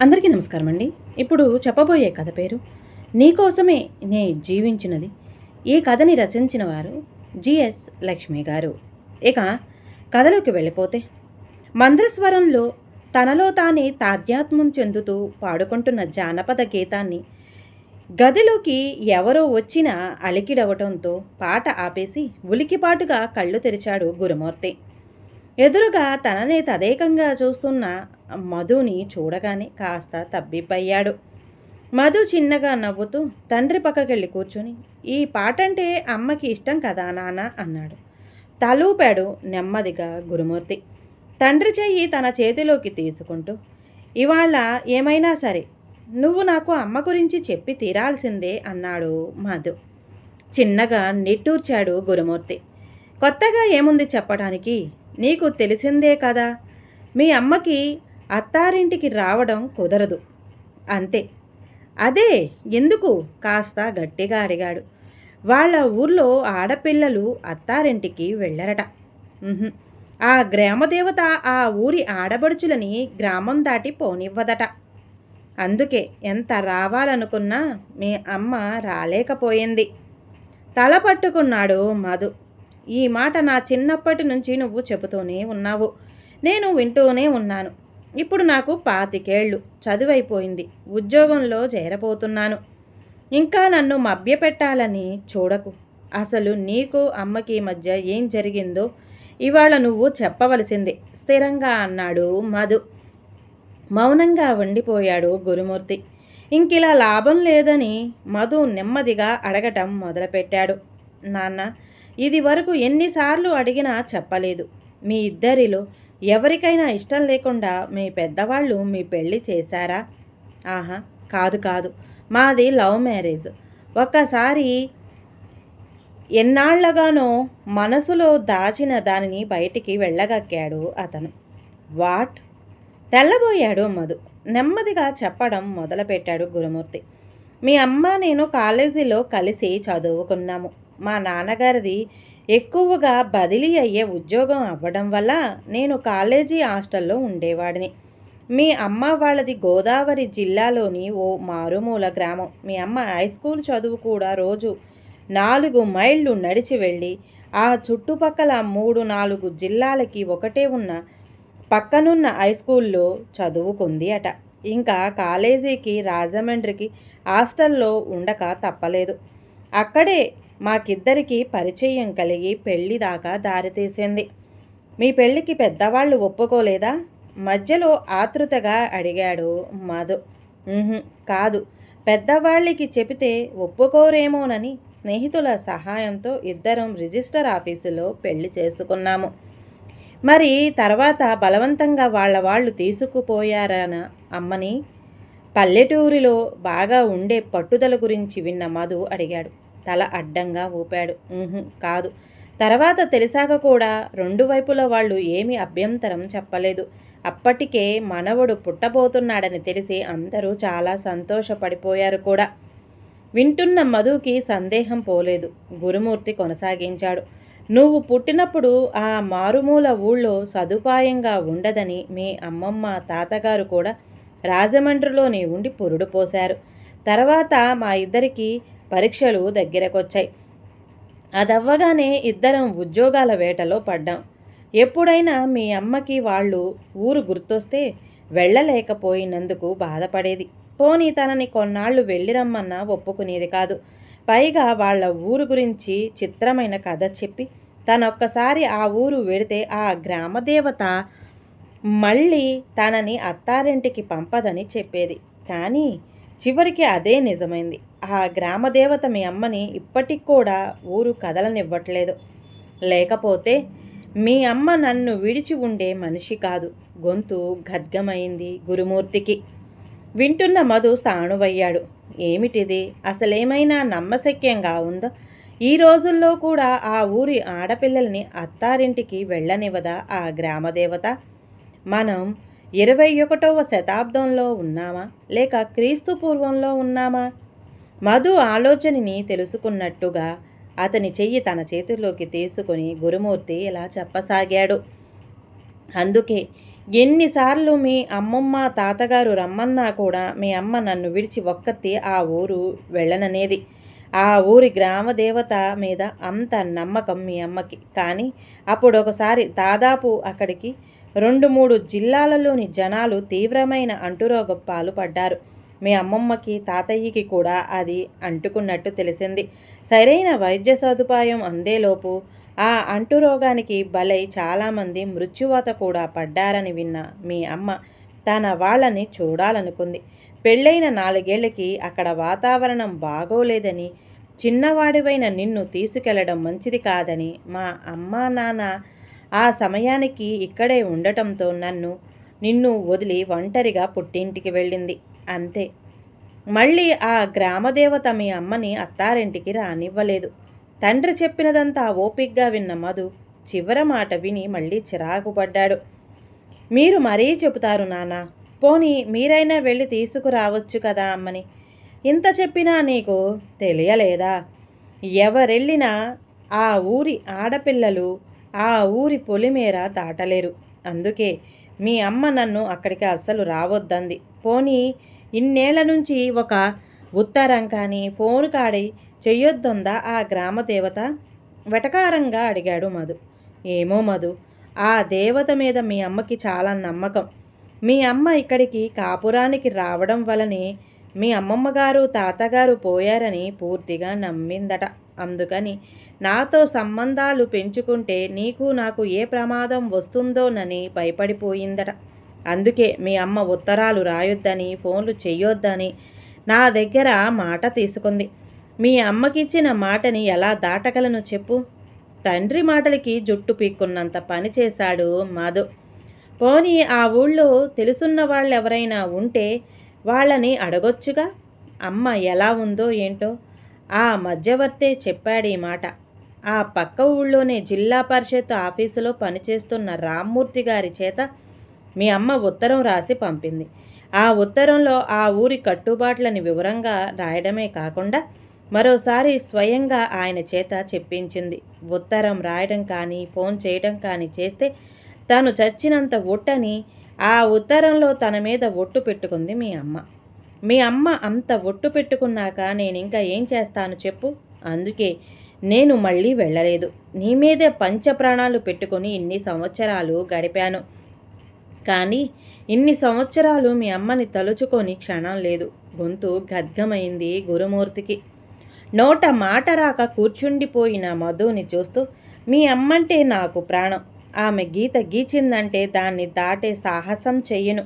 అందరికీ నమస్కారం అండి. ఇప్పుడు చెప్పబోయే కథ పేరు 'నీకోసమే నే జీవించినది'. ఈ కథని రచించిన వారు జిఎస్ లక్ష్మి గారు. ఇక కథలోకి వెళ్ళిపోతే, మంద్రస్వరంలో తనలో తానే తాదాత్మ్యం చెందుతూ పాడుకుంటున్న జానపద గీతాన్ని గదిలోకి ఎవరో వచ్చినా అలికిడవటంతో పాట ఆపేసి ఉలికిపాటుగా కళ్ళు తెరిచాడు గురుమూర్తి. ఎదురుగా తననే తదేకంగా చూస్తున్న మధుని చూడగానే కాస్త తబ్బిబ్బయ్యాడు. మధు చిన్నగా నవ్వుతూ తండ్రి పక్కకెళ్ళి కూర్చొని, "ఈ పాటంటే అమ్మకి ఇష్టం కదా నాన్న" అన్నాడు. తలూపాడు నెమ్మదిగా గురుమూర్తి. తండ్రి చెయ్యి తన చేతిలోకి తీసుకుంటూ, "ఇవాళ ఏమైనా సరే నువ్వు నాకు అమ్మ గురించి చెప్పి తీరాల్సిందే" అన్నాడు మధు. చిన్నగా నిట్టూర్చాడు గురుమూర్తి. "కొత్తగా ఏముంది చెప్పడానికి? నీకు తెలిసిందే కదా, మీ అమ్మకి అత్తారింటికి రావడం కుదరదు అంతే." "అదే ఎందుకు?" కాస్త గట్టిగా అడిగాడు. "వాళ్ళ ఊర్లో ఆడపిల్లలు అత్తారింటికి వెళ్ళరట. ఆ గ్రామదేవత ఆ ఊరి ఆడబడుచులని గ్రామం దాటి పోనివ్వదట. అందుకే ఎంత రావాలనుకున్నా మీ అమ్మ రాలేకపోయింది." తల పట్టుకున్నాడు మధు. "ఈ మాట నా చిన్నప్పటి నుంచి నువ్వు చెబుతూనే ఉన్నావు, నేను వింటూనే ఉన్నాను. ఇప్పుడు నాకు 25 ఏళ్ళు, చదువైపోయింది, ఉద్యోగంలో చేరబోతున్నాను. ఇంకా నన్ను మభ్యపెట్టాలని చూడకు. అసలు నీకు అమ్మకి మధ్య ఏం జరిగిందో ఇవాళ నువ్వు చెప్పవలసిందే" స్థిరంగా అన్నాడు మధు. మౌనంగా ఉండిపోయాడు గురుమూర్తి. ఇంకిలా లాభం లేదని మధు నెమ్మదిగా అడగటం మొదలుపెట్టాడు. "నాన్న, ఇది వరకు ఎన్నిసార్లు అడిగినా చెప్పలేదు. మీ ఇద్దరిలో ఎవరికైనా ఇష్టం లేకుండా మీ పెద్దవాళ్ళు మీ పెళ్ళి చేశారా?" "ఆహా, కాదు కాదు, మాది లవ్ మ్యారేజ్. ఒక్కసారి ఎన్నాళ్లగానో మనసులో దాచిన దానిని బయటికి వెళ్ళగక్కాడు అతను." "వాట్?" తెల్లబోయాడు మధు. నెమ్మదిగా చెప్పడం మొదలుపెట్టాడు గురుమూర్తి. "మీ అమ్మ నేను కాలేజీలో కలిసి చదువుకున్నాము. మా నాన్నగారిది ఎక్కువగా బదిలీ అయ్యే ఉద్యోగం అవ్వడం వల్ల నేను కాలేజీ హాస్టల్లో ఉండేవాడిని. మీ అమ్మ వాళ్ళది గోదావరి జిల్లాలోని ఓ మారుమూల గ్రామం. మీ అమ్మ హై స్కూల్ చదువు కూడా రోజు 4 మైళ్ళు నడిచి వెళ్ళి ఆ చుట్టుపక్కల 3-4 జిల్లాలకి ఒకటే ఉన్న పక్కనున్న హై స్కూల్లో చదువుకుంది అట. ఇంకా కాలేజీకి రాజమండ్రికి హాస్టల్లో ఉండక తప్పలేదు. అక్కడే మాకిద్దరికి పరిచయం కలిగి పెళ్లి దాకా దారితీసింది." "మీ పెళ్ళికి పెద్దవాళ్ళు ఒప్పుకోలేదా?" మధ్యలో ఆతృతగా అడిగాడు మధు. కాదు, పెద్దవాళ్ళకి చెబితే ఒప్పుకోరేమోనని స్నేహితుల సహాయంతో ఇద్దరం రిజిస్టర్ ఆఫీసులో పెళ్లి చేసుకున్నాము. మరి తర్వాత బలవంతంగా వాళ్ళు తీసుకుపోయారన అమ్మని?" పల్లెటూరిలో బాగా ఉండే పట్టుదల గురించి విన్న మధు అడిగాడు. తల అడ్డంగా ఊపాడు. కాదు, తర్వాత తెలిసాక కూడా 2 వైపుల వాళ్ళు ఏమీ అభ్యంతరం చెప్పలేదు. అప్పటికే మనవడు పుట్టబోతున్నాడని తెలిసి అందరూ చాలా సంతోషపడిపోయారు కూడా." వింటున్న మధుకి సందేహం పోలేదు. గురుమూర్తి కొనసాగించాడు. "నువ్వు పుట్టినప్పుడు ఆ మారుమూల ఊళ్ళో సదుపాయంగా ఉండదని మీ అమ్మమ్మ తాతగారు కూడా రాజమండ్రిలోనే ఉండి పురుడు పోశారు. తర్వాత మా ఇద్దరికి పరీక్షలు దగ్గరకొచ్చాయి. అదవ్వగానే ఇద్దరం ఉద్యోగాల వేటలో పడ్డాం. ఎప్పుడైనా మీ అమ్మకి వాళ్ళు ఊరు గుర్తొస్తే వెళ్ళలేకపోయినందుకు బాధపడేది. పోనీ తనని కొన్నాళ్ళు వెళ్ళిరమ్మన్నా ఒప్పుకునేది కాదు. పైగా వాళ్ళ ఊరు గురించి చిత్రమైన కథ చెప్పి తనొక్కసారి ఆ ఊరు వెడితే ఆ గ్రామదేవత మళ్ళీ తనని అత్తారింటికి పంపదని చెప్పేది. కానీ చివరికి అదే నిజమైంది. ఆ గ్రామదేవత మీ అమ్మని ఇప్పటికి కూడా ఊరు కదలనివ్వట్లేదు. లేకపోతే మీ అమ్మ నన్ను విడిచి ఉండే మనిషి కాదు." గొంతు గద్గమైంది గురుమూర్తికి. వింటున్న మధు స్థాణువయ్యాడు. ఏమిటిది? అసలేమైనా నమ్మశక్యంగా ఉందా? ఈ రోజుల్లో కూడా ఆ ఊరి ఆడపిల్లల్ని అత్తారింటికి వెళ్ళనివ్వదా ఆ గ్రామదేవత? మనం 21వ శతాబ్దంలో ఉన్నామా, లేక క్రీస్తు పూర్వంలో ఉన్నామా? మధు ఆలోచనని తెలుసుకున్నట్టుగా అతని చెయ్యి తన చేతుల్లోకి తీసుకుని గురుమూర్తి ఇలా చెప్పసాగాడు. "అందుకే ఎన్నిసార్లు మీ అమ్మమ్మ తాతగారు రమ్మన్నా కూడా మీ అమ్మ నన్ను విడిచి ఒక్కతి ఆ ఊరు వెళ్ళననేది. ఆ ఊరి గ్రామదేవత మీద అంత నమ్మకం మీ అమ్మకి. కానీ అప్పుడొకసారి దాదాపు అక్కడికి 2-3 జిల్లాలలోని జనాలు తీవ్రమైన అంటురోగం పాలుపడ్డారు. మీ అమ్మమ్మకి తాతయ్యకి కూడా అది అంటుకున్నట్టు తెలిసింది. సరైన వైద్య సదుపాయం అందేలోపు ఆ అంటురోగానికి బలై చాలామంది మృత్యువాత కూడా పడ్డారని విన్న మీ అమ్మ తన వాళ్ళని చూడాలనుకుంది. పెళ్ళైన 4 ఏళ్లకి అక్కడ వాతావరణం బాగోలేదని, చిన్నవాడివైన నిన్ను తీసుకెళ్లడం మంచిది కాదని మా అమ్మా నాన్న ఆ సమయానికి ఇక్కడే ఉండటంతో నిన్ను వదిలి ఒంటరిగా పుట్టింటికి వెళ్ళింది. అంతే. మళ్ళీ ఆ గ్రామదేవత మీ అమ్మని అత్తారింటికి రానివ్వలేదు. తండ్రి చెప్పినదంతా ఓపిగ్గా విన్న మధు చివరి మాట విని మళ్ళీ చిరాకు పడ్డాడు. మీరు మరీ చెబుతారు నాన్న. పోనీ మీరైనా వెళ్ళి తీసుకురావచ్చు కదా అమ్మని. ఇంత చెప్పినా నీకు తెలియలేదా? ఎవరెళ్ళినా ఆ ఊరి ఆడపిల్లలు ఆ ఊరి పొలిమేర దాటలేరు. అందుకే మీ అమ్మ నన్ను అక్కడికి అస్సలు రావద్దంది. పోనీ ఇన్నేళ్ల నుంచి ఒక ఉత్తరం కానీ ఫోన్ కాడి చెయ్యొద్దుందా ఆ గ్రామదేవత? వెటకారంగా అడిగాడు మధు. ఏమో మధు, ఆ దేవత మీద మీ అమ్మకి చాలా నమ్మకం. మీ అమ్మ ఇక్కడికి కాపురానికి రావడం వలనే మీ అమ్మమ్మగారు తాతగారు పోయారని పూర్తిగా నమ్మిందట. అందుకని నాతో సంబంధాలు పెంచుకుంటే నీకు నాకు ఏ ప్రమాదం వస్తుందోనని భయపడిపోయిందట. అందుకే మీ అమ్మ ఉత్తరాలు రాయొద్దని, ఫోన్లు చెయ్యొద్దని నా దగ్గర మాట తీసుకుంది. మీ అమ్మకిచ్చిన మాటని ఎలా దాటగలను చెప్పు? తండ్రి మాటలకి జుట్టు పీక్కున్నంత పని చేశాడు మధు. పోనీ ఆ ఊళ్ళో తెలుసున్న వాళ్ళెవరైనా ఉంటే వాళ్ళని అడగొచ్చుగా. అమ్మ ఎలా ఉందో ఏంటో. ఆ మధ్యవర్తే చెప్పాడీ మాట. ఆ పక్క ఊళ్ళోనే జిల్లా పరిషత్ ఆఫీసులో పనిచేస్తున్న రామ్మూర్తి గారి చేత మీ అమ్మ ఉత్తరం రాసి పంపింది. ఆ ఉత్తరంలో ఆ ఊరి కట్టుబాట్లని వివరంగా రాయడమే కాకుండా మరోసారి స్వయంగా ఆయన చేత చెప్పించింది. ఉత్తరం రాయడం కానీ ఫోన్ చేయడం కానీ చేస్తే తాను చచ్చినంత ఒట్టని ఆ ఉత్తరంలో తన మీద ఒట్టు పెట్టుకుంది మీ అమ్మ. మీ అమ్మ అంత ఒట్టు పెట్టుకున్నాక నేనింకా ఏం చేస్తాను చెప్పు? అందుకే నేను మళ్ళీ వెళ్ళలేదు. నీ మీదే పంచప్రాణాలు పెట్టుకుని ఇన్ని సంవత్సరాలు గడిపాను. కానీ ఇన్ని సంవత్సరాలు మీ అమ్మని తలుచుకొని క్షణం లేదు. గొంతు గద్గమైంది గురుమూర్తికి. నోట మాట రాక కూర్చుండిపోయిన మధుని చూస్తూ, మీ అమ్మంటే నాకు ప్రాణం. ఆమె గీత గీచిందంటే దాన్ని దాటే సాహసం చెయ్యను.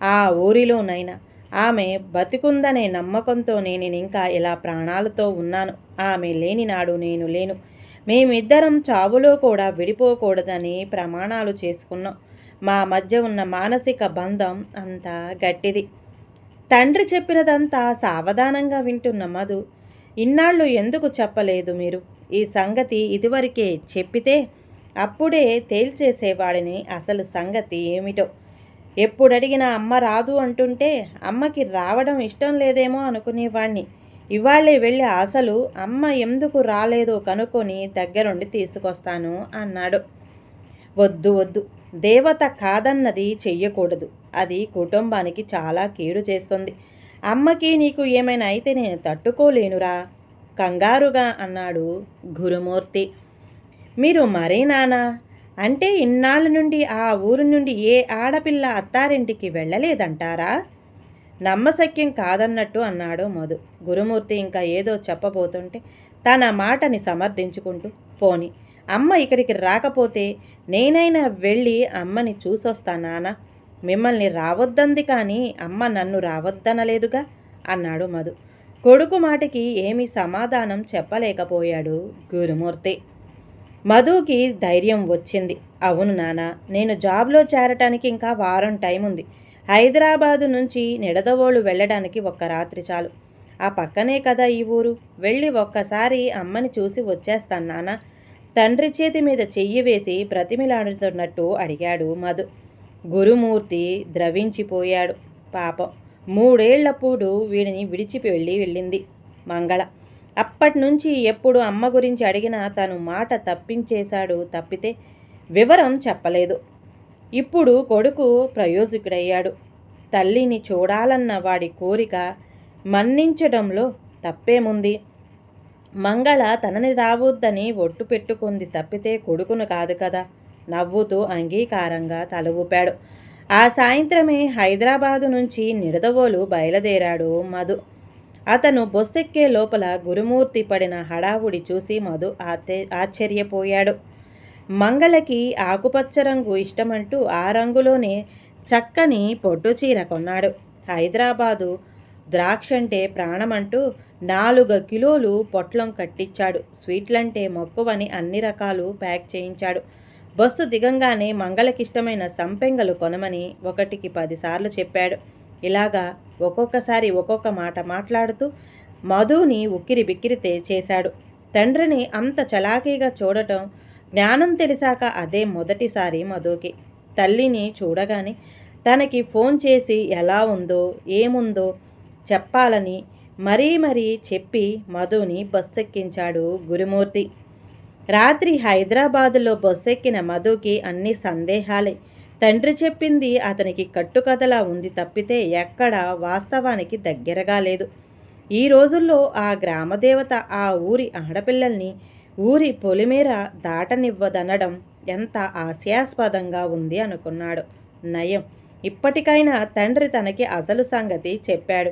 ఆ ఊరిలోనైనా ఆమె బతికుందనే నమ్మకంతోనే నేనింకా ఇలా ప్రాణాలతో ఉన్నాను. ఆమె లేని నాడు నేను లేను. మేమిద్దరం చావులో కూడా విడిపోకూడదని ప్రమాణాలు చేసుకున్నాం. మా మధ్య ఉన్న మానసిక బంధం అంత గట్టిది. తండ్రి చెప్పినదంతా సావధానంగా వింటున్న మధు, ఇన్నాళ్ళు ఎందుకు చెప్పలేదు మీరు? ఈ సంగతి ఇదివరకే చెప్పితే అప్పుడే తేల్చేసేవాడిని అసలు సంగతి ఏమిటో. ఎప్పుడడిగినా అమ్మ రాదు అంటుంటే అమ్మకి రావడం ఇష్టం లేదేమో అనుకునేవాణ్ణి. ఇవాళే వెళ్ళి అసలు అమ్మ ఎందుకు రాలేదో కనుక్కొని దగ్గరుండి తీసుకొస్తాను అన్నాడు. వద్దు వద్దు, దేవత కాదన్నది చెయ్యకూడదు. అది కుటుంబానికి చాలా కీడు చేస్తుంది. అమ్మకి నీకు ఏమైనా అయితే నేను తట్టుకోలేనురా కంగారుగా అన్నాడు గురుమూర్తి. మీరు మరీ నానా, అంటే ఇన్నాళ్ళ నుండి ఆ ఊరు నుండి ఏ ఆడపిల్ల అత్తారింటికి వెళ్ళలేదంటారా? నమ్మశక్యం కాదన్నట్టు అన్నాడు మధు. గురుమూర్తి ఇంకా ఏదో చెప్పబోతుంటే తన మాటని సమర్థించుకుంటూ, పోని అమ్మ ఇక్కడికి రాకపోతే నేనైనా వెళ్ళి అమ్మని చూసొస్తా నాన్న. మిమ్మల్ని రావద్దంది కానీ అమ్మ నన్ను రావద్దనలేదుగా అన్నాడు మధు. కొడుకు మాటకి ఏమీ సమాధానం చెప్పలేకపోయాడు గురుమూర్తి. మధుకి ధైర్యం వచ్చింది. అవును నాన్న, నేను జాబ్లో చేరటానికి ఇంకా వారం టైం ఉంది. హైదరాబాదు నుంచి నిడదవోలు వెళ్ళడానికి ఒక్క రాత్రి చాలు. ఆ పక్కనే కదా ఈ ఊరు. వెళ్ళి ఒక్కసారి అమ్మని చూసి వచ్చేస్తాను నాన్న. తండ్రి చేతి మీద చెయ్యి వేసి బ్రతిమిలాడుతున్నట్టు అడిగాడు మధు. గురుమూర్తి ద్రవించిపోయాడు. పాపం 3 ఏళ్లప్పుడు వీడిని విడిచి వెళ్ళింది మంగళ. అప్పటినుంచి ఎప్పుడు అమ్మ గురించి అడిగినా తను మాట తప్పించేశాడు తప్పితే వివరం చెప్పలేదు. ఇప్పుడు కొడుకు ప్రయోజకుడయ్యాడు. తల్లిని చూడాలన్న వాడి కోరిక మన్నించడంలో తప్పేముంది? మంగళ తనని రావొద్దని ఒట్టు పెట్టుకుంది తప్పితే కొడుకును కాదు కదా. నవ్వుతూ అంగీకారంగా తల ఊపాడు. ఆ సాయంత్రమే హైదరాబాదు నుంచి నిడదవోలు బయలుదేరాడు మధు. అతను బొస్సెక్కే లోపల గురుమూర్తి పడిన హడావుడి చూసి మధు ఆశ్చర్యపోయాడు. మంగళకి ఆకుపచ్చ రంగు ఇష్టమంటూ ఆ రంగులోనే చక్కని పొట్టుచీర కొన్నాడు. హైదరాబాదు ద్రాక్షంటే ప్రాణమంటూ 4 కిలోలు పొట్లం కట్టించాడు. స్వీట్లంటే మక్కువని అన్ని రకాలు ప్యాక్ చేయించాడు. బస్సు దిగంగానే మంగళకిష్టమైన సంపెంగలు కొనమని 1కి 10 సార్లు చెప్పాడు. ఇలాగా ఒక్కొక్కసారి ఒక్కొక్క మాట మాట్లాడుతూ మధుని ఉక్కిరి బిక్కిరి చేశాడు. తండ్రిని అంత చలాకీగా చూడటం జ్ఞానం తెలిసాక అదే మొదటిసారి మధుకి. తల్లిని చూడగానే తనకి ఫోన్ చేసి ఎలా ఉందో ఏముందో చెప్పాలని మరీ చెప్పి మధుని బస్సెక్కించాడు గురుమూర్తి. రాత్రి హైదరాబాదులో బస్సెక్కిన మధుకి అన్ని సందేహాలే. తండ్రి చెప్పింది అతనికి కట్టుకథలా ఉంది తప్పితే ఎక్కడ వాస్తవానికి దగ్గరగా లేదు. ఈ రోజుల్లో ఆ గ్రామదేవత ఆ ఊరి ఆడపిల్లల్ని ఊరి పొలిమేర దాటనివ్వదనడం ఎంత హాస్యాస్పదంగా ఉంది అనుకున్నాడు. నయం, ఇప్పటికైనా తండ్రి తనకి అసలు సంగతి చెప్పాడు.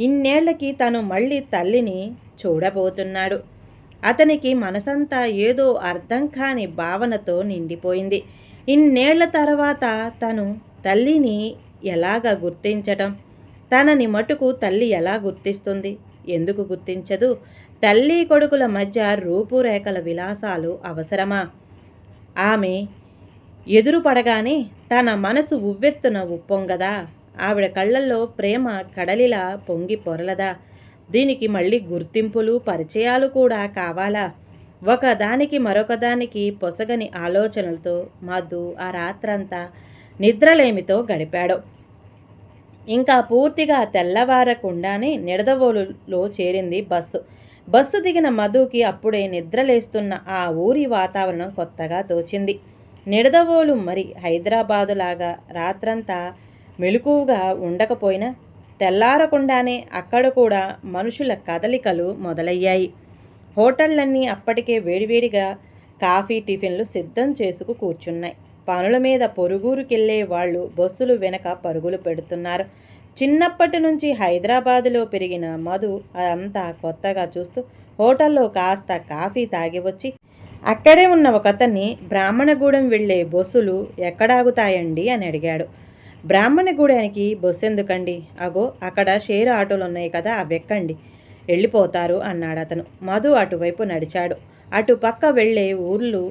ఇన్నేళ్లకి తను మళ్ళీ తల్లిని చూడబోతున్నాడు. అతనికి మనసంతా ఏదో అర్థం కాని భావనతో నిండిపోయింది. ఇన్నేళ్ల తర్వాత తను తల్లిని ఎలాగ గుర్తించటం? తనని మటుకు తల్లి ఎలా గుర్తిస్తుంది? ఎందుకు గుర్తించదు? తల్లి కొడుకుల మధ్య రూపురేఖల విలాసాలు అవసరమా? ఆమె ఎదురుపడగానే తన మనసు ఉవ్వెత్తున ఉప్పొంగదా? ఆవిడ కళ్ళల్లో ప్రేమ కడలిలా పొంగి పొరలదా? దీనికి మళ్ళీ గుర్తింపులు పరిచయాలు కూడా కావాలా? ఒకదానికి మరొకదానికి పొసగని ఆలోచనలతో మధు ఆ రాత్రంతా నిద్రలేమితో గడిపాడు. ఇంకా పూర్తిగా తెల్లవారకుండానే నిడదవోలులో చేరింది బస్సు. బస్సు దిగిన మధుకి అప్పుడే నిద్రలేస్తున్న ఆ ఊరి వాతావరణం కొత్తగా తోచింది. నిడదవోలు మరి హైదరాబాదులాగా రాత్రంతా మెలకువగా ఉండకపోయినా తెల్లారకుండానే అక్కడ కూడా మనుషుల కదలికలు మొదలయ్యాయి. హోటళ్లన్నీ అప్పటికే వేడివేడిగా కాఫీ టిఫిన్లు సిద్ధం చేసుకు కూర్చున్నాయి. పనుల మీద పొరుగురుకెళ్లే వాళ్ళు బస్సులు వెనక పరుగులు పెడుతున్నారు. చిన్నప్పటి నుంచి హైదరాబాదులో పెరిగిన మధు అదంతా కొత్తగా చూస్తూ హోటల్లో కాస్త కాఫీ తాగి వచ్చి అక్కడే ఉన్న ఒకతన్ని బ్రాహ్మణగూడెం వెళ్లే బస్సులు ఎక్కడాగుతాయండి అని అడిగాడు. బ్రాహ్మణగూడెనికి బస్సు ఎందుకండి? అగో అక్కడ షేర్ ఆటోలు ఉన్నాయి కదా, అవెక్కండి, వెళ్ళిపోతారు అన్నాడు అతను. మధు అటువైపు నడిచాడు. అటు పక్క వెళ్లే ఊర్లు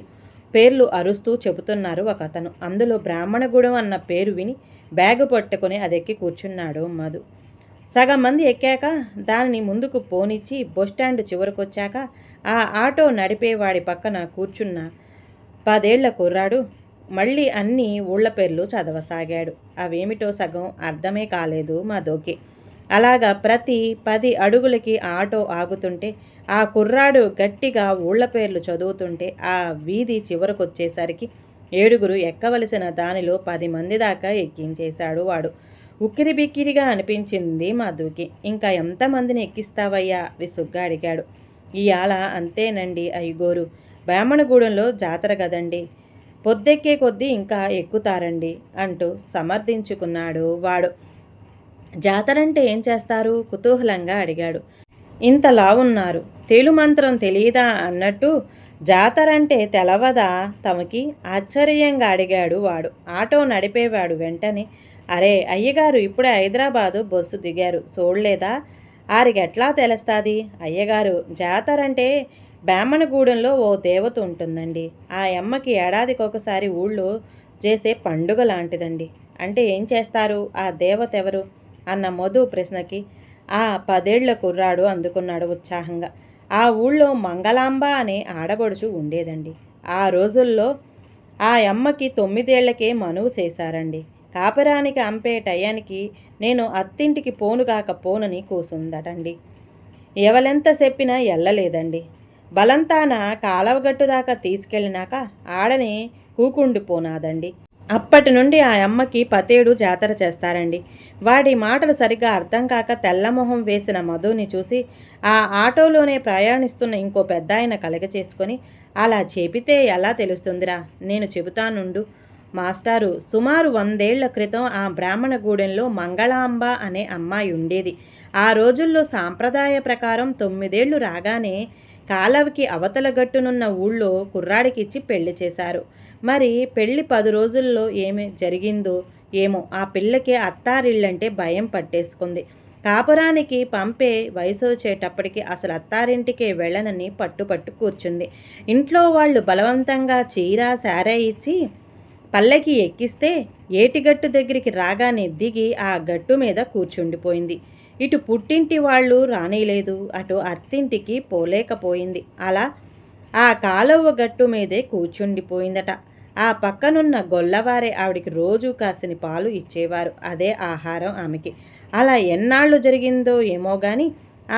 పేర్లు అరుస్తూ చెబుతున్నారు ఒకతను. అందులో బ్రాహ్మణగూడెం అన్న పేరు విని బ్యాగు పట్టుకుని అదెక్కి కూర్చున్నాడు మధు. సగం మంది ఎక్కాక దానిని ముందుకు పోనిచ్చి బస్టాండ్ చివరకొచ్చాక ఆ ఆటో నడిపేవాడి పక్కన కూర్చున్న 10 ఏళ్ల కుర్రాడు మళ్ళీ అన్ని ఊళ్ళ పేర్లు చదవసాగాడు. అవేమిటో సగం అర్థమే కాలేదు మధుకి. అలాగా ప్రతి 10 అడుగులకి ఆటో ఆగుతుంటే ఆ కుర్రాడు గట్టిగా ఊళ్ళ పేర్లు చదువుతుంటే ఆ వీధి చివరకొచ్చేసరికి 7 ఎక్కవలసిన దానిలో 10 మంది దాకా ఎక్కించేశాడు వాడు. ఉక్కిరిబిక్కిరిగా అనిపించింది మధుకి. ఇంకా ఎంతమందిని ఎక్కిస్తావయ్యా విసుగ్గా అడిగాడు. ఇయాల అంతేనండి అయ్యగోరు, బ్రాహ్మణగూడెంలో జాతర గదండి, పొద్దెక్కే కొద్దీ ఇంకా ఎక్కుతారండి అంటూ సమర్థించుకున్నాడు వాడు. జాతరంటే ఏం చేస్తారు? కుతూహలంగా అడిగాడు. ఇంతలా ఉన్నారు, తేలుమంత్రం తెలియదా అన్నట్టు జాతరంటే తెలవదా తమకి? ఆశ్చర్యంగా అడిగాడు వాడు. ఆటో నడిపేవాడు వెంటనే, అరే అయ్యగారు ఇప్పుడే హైదరాబాదు బస్సు దిగారు, చూడలేదా? ఆరికెట్లా తెలుస్తుంది? అయ్యగారు జాతరంటే బ్రాహ్మణగూడెంలో ఓ దేవత ఉంటుందండి. ఆ అమ్మకి ఏడాదికొకసారి ఊళ్ళో చేసే పండుగ లాంటిదండి. అంటే ఏం చేస్తారు? ఆ దేవత ఎవరు అన్న మధు ప్రశ్నకి ఆ 10 ఏళ్ల కుర్రాడు అందుకున్నాడు ఉత్సాహంగా. ఆ ఊళ్ళో మంగళాంబ అనే ఆడబడుచు ఉండేదండి. ఆ రోజుల్లో ఆ అమ్మకి 9 ఏళ్లకే మనువు చేశారండి. కాపురానికి అంపే టయానికి నేను అత్తింటికి పోనుగాక పోనని కూసుందటండి. ఎవలెంత చెప్పినా ఎల్లలేదండి. బలంతాన కాలవగట్టు దాకా తీసుకెళ్ళినాక ఆడని కూకుండిపోనాదండి. అప్పటి నుండి ఆ అమ్మకి పతేడు జాతర చేస్తారండి. వాడి మాటలు సరిగ్గా అర్థం కాక తెల్లమొహం వేసిన మధుని చూసి ఆ ఆటోలోనే ప్రయాణిస్తున్న ఇంకో పెద్దాయన కలగ చేసుకొని, అలా చెబితే ఎలా తెలుస్తుందిరా, నేను చెబుతానుండు మాస్టారు. సుమారు 100 ఏళ్ల క్రితం ఆ బ్రాహ్మణగూడెంలో మంగళాంబ అనే అమ్మాయి ఉండేది. ఆ రోజుల్లో సాంప్రదాయ ప్రకారం 9 ఏళ్లు రాగానే కాలవకి అవతల గట్టునున్న ఊళ్ళో కుర్రాడికిచ్చి పెళ్లి చేశారు. మరి పెళ్లి 10 రోజుల్లో ఏమి జరిగిందో ఏమో, ఆ పిల్లకి అత్తారిళ్ళంటే భయం పట్టేసుకుంది. కాపురానికి పంపే వయసొచ్చేటప్పటికి అసలు అత్తారింటికే వెళ్ళనని పట్టుపట్టు కూర్చుంది. ఇంట్లో వాళ్ళు బలవంతంగా చీర శారీ ఇచ్చి పల్లకి ఎక్కిస్తే ఏటిగట్టు దగ్గరికి రాగానే దిగి ఆ గట్టు మీద కూర్చుండిపోయింది. ఇటు పుట్టింటి వాళ్ళు రానీలేదు, అటు అత్తింటికి పోలేకపోయింది. అలా ఆ కాలువ గట్టు మీదే కూర్చుండిపోయిందట. ఆ పక్కనున్న గొల్లవారే ఆవిడికి రోజూ కాసిన పాలు ఇచ్చేవారు. అదే ఆహారం ఆమెకి. అలా ఎన్నాళ్ళు జరిగిందో ఏమో గాని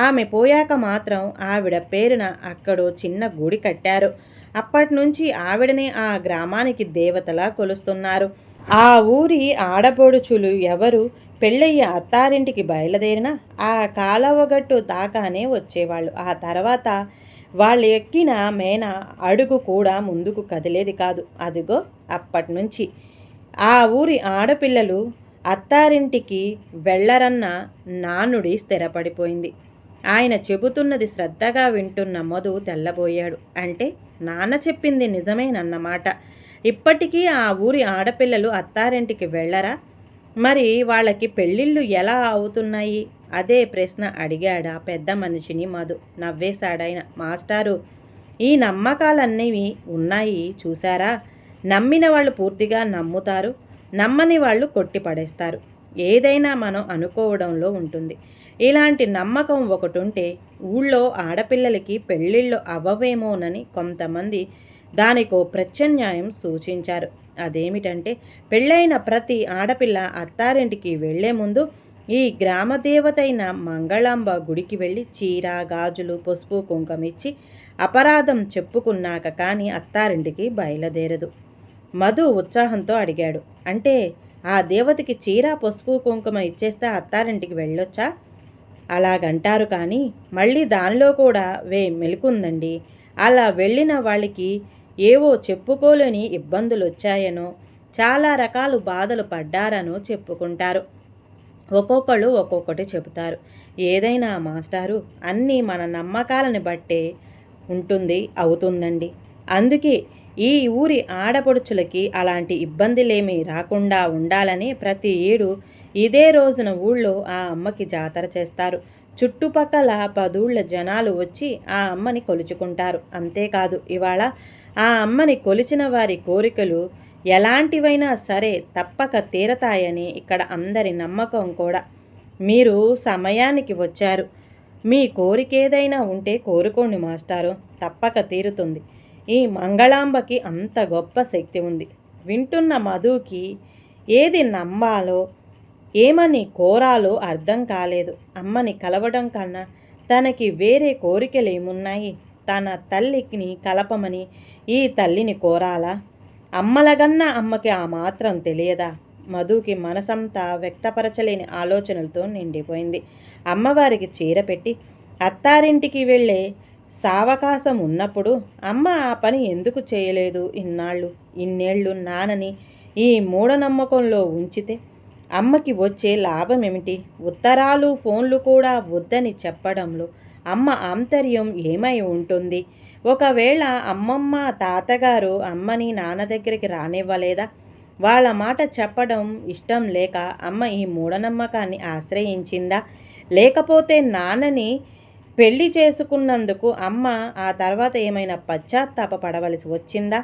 ఆమె పోయాక మాత్రం ఆవిడ పేరున అక్కడో చిన్న గుడి కట్టారు. అప్పట్నుంచి ఆవిడనే ఆ గ్రామానికి దేవతలా కొలుస్తున్నారు. ఆ ఊరి ఆడపడుచులు ఎవరు పెళ్ళయ్యి అత్తారింటికి బయలుదేరినా ఆ కాలవగట్టు దాకానే వచ్చేవాళ్ళు. ఆ తర్వాత వాళ్ళు ఎక్కిన మేన అడుగు కూడా ముందుకు కదిలేది కాదు. అదిగో అప్పట్నుంచి ఆ ఊరి ఆడపిల్లలు అత్తారింటికి వెళ్ళరన్న నానుడి స్థిరపడిపోయింది. ఆయన చెబుతున్నది శ్రద్ధగా వింటున్న మధు తెల్లబోయాడు. అంటే నాన్న చెప్పింది నిజమేనన్నమాట. ఇప్పటికీ ఆ ఊరి ఆడపిల్లలు అత్తారింటికి వెళ్ళరా? మరి వాళ్ళకి పెళ్ళిళ్ళు ఎలా అవుతున్నాయి? అదే ప్రశ్న అడిగాడా పెద్ద మనిషిని మధు. నవ్వేశాడాయన. మాస్టారు, ఈ నమ్మకాలన్నవి ఉన్నాయి చూశారా? నమ్మిన వాళ్ళు పూర్తిగా నమ్ముతారు, నమ్మని వాళ్ళు కొట్టిపడేస్తారు. ఏదైనా మనం అనుకోవడంలో ఉంటుంది. ఇలాంటి నమ్మకం ఒకటుంటే ఊళ్ళో ఆడపిల్లలకి పెళ్ళిళ్ళు అవ్వవేమోనని కొంతమంది దానికో ప్రత్యామ్నాయం సూచించారు. అదేమిటంటే పెళ్ళైన ప్రతి ఆడపిల్ల అత్తారింటికి వెళ్లే ముందు ఈ గ్రామదేవతైన మంగళాంబ గుడికి వెళ్ళి చీర, గాజులు, పసుపు, కుంకుమిచ్చి అపరాధం చెప్పుకున్నాక కానీ అత్తారింటికి బయలుదేరదు. మధు ఉత్సాహంతో అడిగాడు. అంటే ఆ దేవతకి చీర, పసుపు, కుంకుమ ఇచ్చేస్తే అత్తారింటికి వెళ్ళొచ్చా? అలాగంటారు కానీ మళ్ళీ దానిలో కూడా మెలికుందండి. అలా వెళ్ళిన వాళ్ళకి ఏవో చెప్పుకోలేని ఇబ్బందులొచ్చాయనో, చాలా రకాలు బాధలు పడ్డారనో చెప్పుకుంటారు. ఒక్కొక్కళ్ళు ఒక్కొక్కటి చెబుతారు. ఏదైనా మాస్టారు అన్నీ మన నమ్మకాలని బట్టే అవుతుందండి. అందుకే ఈ ఊరి ఆడపడుచులకి అలాంటి ఇబ్బందులేమీ రాకుండా ఉండాలని ప్రతి ఏడు ఇదే రోజున ఊళ్ళో ఆ అమ్మకి జాతర చేస్తారు. చుట్టుపక్కల 10 ఊళ్ళ జనాలు వచ్చి ఆ అమ్మని కొలుచుకుంటారు. అంతేకాదు ఇవాళ ఆ అమ్మని కొలిచిన వారి కోరికలు ఎలాంటివైనా సరే తప్పక తీరతాయని ఇక్కడ అందరి నమ్మకం కూడా. మీరు సమయానికి వచ్చారు. మీ కోరికేదైనా ఉంటే కోరుకోండి మాస్టారు, తప్పక తీరుతుంది. ఈ మంగళాంబకి అంత గొప్ప శక్తి ఉంది. వింటున్న మధుకి ఏది నమ్మాలో ఏమని కోరాలో అర్థం కాలేదు. అమ్మని కలవడం కన్నా తనకి వేరే కోరికలేమున్నాయి? తన తల్లిని కలపమని ఈ తల్లిని కోరాలా? అమ్మలగన్న అమ్మకి ఆ మాత్రం తెలియదా? మధుకి మనసంతా వ్యక్తపరచలేని ఆలోచనలతో నిండిపోయింది. అమ్మవారికి చీర పెట్టి అత్తారింటికి వెళ్ళే సావకాశం ఉన్నప్పుడు అమ్మ ఆ పని ఎందుకు చేయలేదు? ఇన్నేళ్ళు నాన్నని ఈ మూఢనమ్మకంలో ఉంచితే అమ్మకి వచ్చే లాభం ఏమిటి? ఉత్తరాలు, ఫోన్లు కూడా వద్దని చెప్పడంలో అమ్మ ఆంతర్యం ఏమై ఉంటుంది? ఒకవేళ అమ్మమ్మ, తాతగారు అమ్మని నాన్న దగ్గరికి రానివ్వలేదా? వాళ్ళ మాట చెప్పడం ఇష్టం లేక అమ్మ ఈ మూఢనమ్మకాన్ని ఆశ్రయించిందా? లేకపోతే నాన్నని పెళ్లి చేసుకున్నందుకు అమ్మ ఆ తర్వాత ఏమైనా పశ్చాత్తాప పడవలసి వచ్చిందా?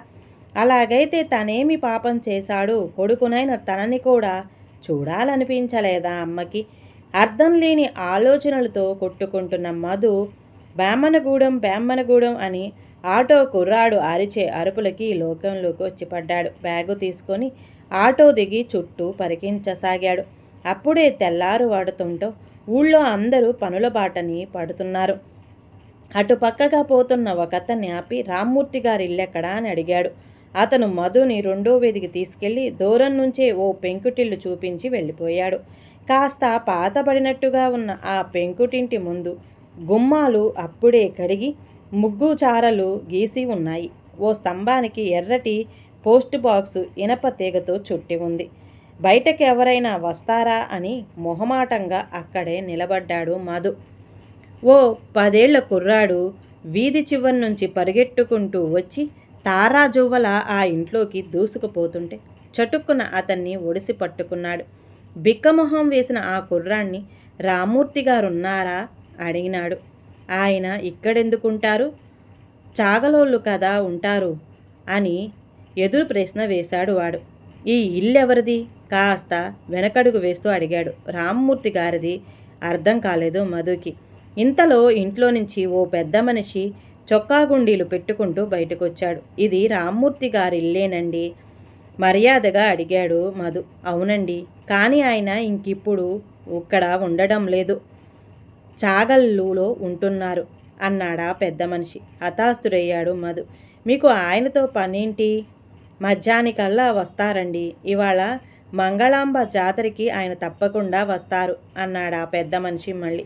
అలాగైతే తనేమి పాపం చేశాడు? కొడుకునైన తనని కూడా చూడాలనిపించలేదా అమ్మకి? అర్థం లేని ఆలోచనలతో కొట్టుకుంటున్న మధు బేమ్మనగూడెం అని ఆటో కుర్రాడు అరిచే అరుపులకి లోకంలోకి వచ్చి పడ్డాడు. బ్యాగు తీసుకొని ఆటో దిగి చుట్టూ పరికించసాగాడు. అప్పుడే తెల్లారు వాడుతుంటూ ఊళ్ళో అందరూ పనుల బాటని పడుతున్నారు. అటు పక్కగా పోతున్న ఒకతన్ని ఆపి రామ్మూర్తి గారి ఇల్లెక్కడా అని అడిగాడు. అతను మధుని రెండో వీధికి తీసుకెళ్లి దూరం నుంచే ఓ పెంకుటిల్లు చూపించి వెళ్ళిపోయాడు. కాస్త పాతబడినట్టుగా ఉన్న ఆ పెంకుటింటి ముందు గుమ్మాలు అప్పుడే కడిగి ముగ్గు చారలు గీసి ఉన్నాయి. ఓ స్తంభానికి ఎర్రటి పోస్ట్ బాక్సు ఇనప తీగతో చుట్టి ఉంది. బయటకి ఎవరైనా వస్తారా అని మొహమాటంగా అక్కడే నిలబడ్డాడు మధు. ఓ 10 ఏళ్ల కుర్రాడు వీధి చివరి నుంచి పరిగెట్టుకుంటూ వచ్చి తారాజువ్వల ఆ ఇంట్లోకి దూసుకుపోతుంటే చటుక్కున అతన్ని ఒడిసి పట్టుకున్నాడు. బిక్కమొహం వేసిన ఆ కుర్రాన్ని రామూర్తి గారున్నారా అడిగినాడు. ఆయన ఇక్కడెందుకుంటారు, చాగలోళ్ళు కదా ఉంటారు అని ఎదురు ప్రశ్న వేశాడు వాడు. ఈ ఇల్లెవరిది కాస్త వెనకడుగు వేస్తూ అడిగాడు. రామ్మూర్తి గారిది అర్థం కాలేదు మధుకి. ఇంతలో ఇంట్లో నుంచి ఓ పెద్ద మనిషి చొక్కా గుండీలు పెట్టుకుంటూ బయటకొచ్చాడు. ఇది రామ్మూర్తి గారి ఇల్లేనండి మర్యాదగా అడిగాడు మధు. అవునండి, కానీ ఆయన ఇంకిప్పుడు ఇక్కడ ఉండడం లేదు, చాగల్లులో ఉంటున్నారు అన్నాడా పెద్ద మనిషి. హతాస్తుడయ్యాడు మధు. మీకు ఆయనతో పనేంటి? మధ్యాహ్నికల్లా వస్తారండి, ఇవాళ మంగళాంబ జాతరకి ఆయన తప్పకుండా వస్తారు అన్నాడా పెద్ద మనిషి మళ్ళీ.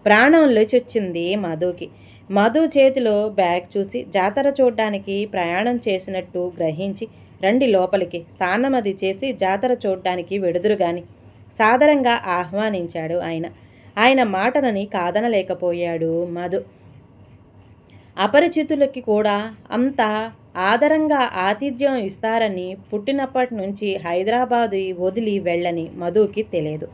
ప్రాణం లేచొచ్చింది మధుకి. మధు చేతిలో బ్యాగ్ చూసి జాతర చూడ్డానికి ప్రయాణం చేసినట్టు గ్రహించి రండి లోపలికి, స్నానమది చేసి జాతర చూడ్డానికి వెడుదురుగాని సాదరంగా ఆహ్వానించాడు ఆయన. ఆయన మాటలని కాదనలేకపోయాడు మధు. అపరిచితులకి కూడా అంత ఆదరంగా ఆతిథ్యం ఇస్తారని పుట్టినప్పటి నుంచి హైదరాబాదు వదిలి వెళ్ళని మధుకి తెలియదు.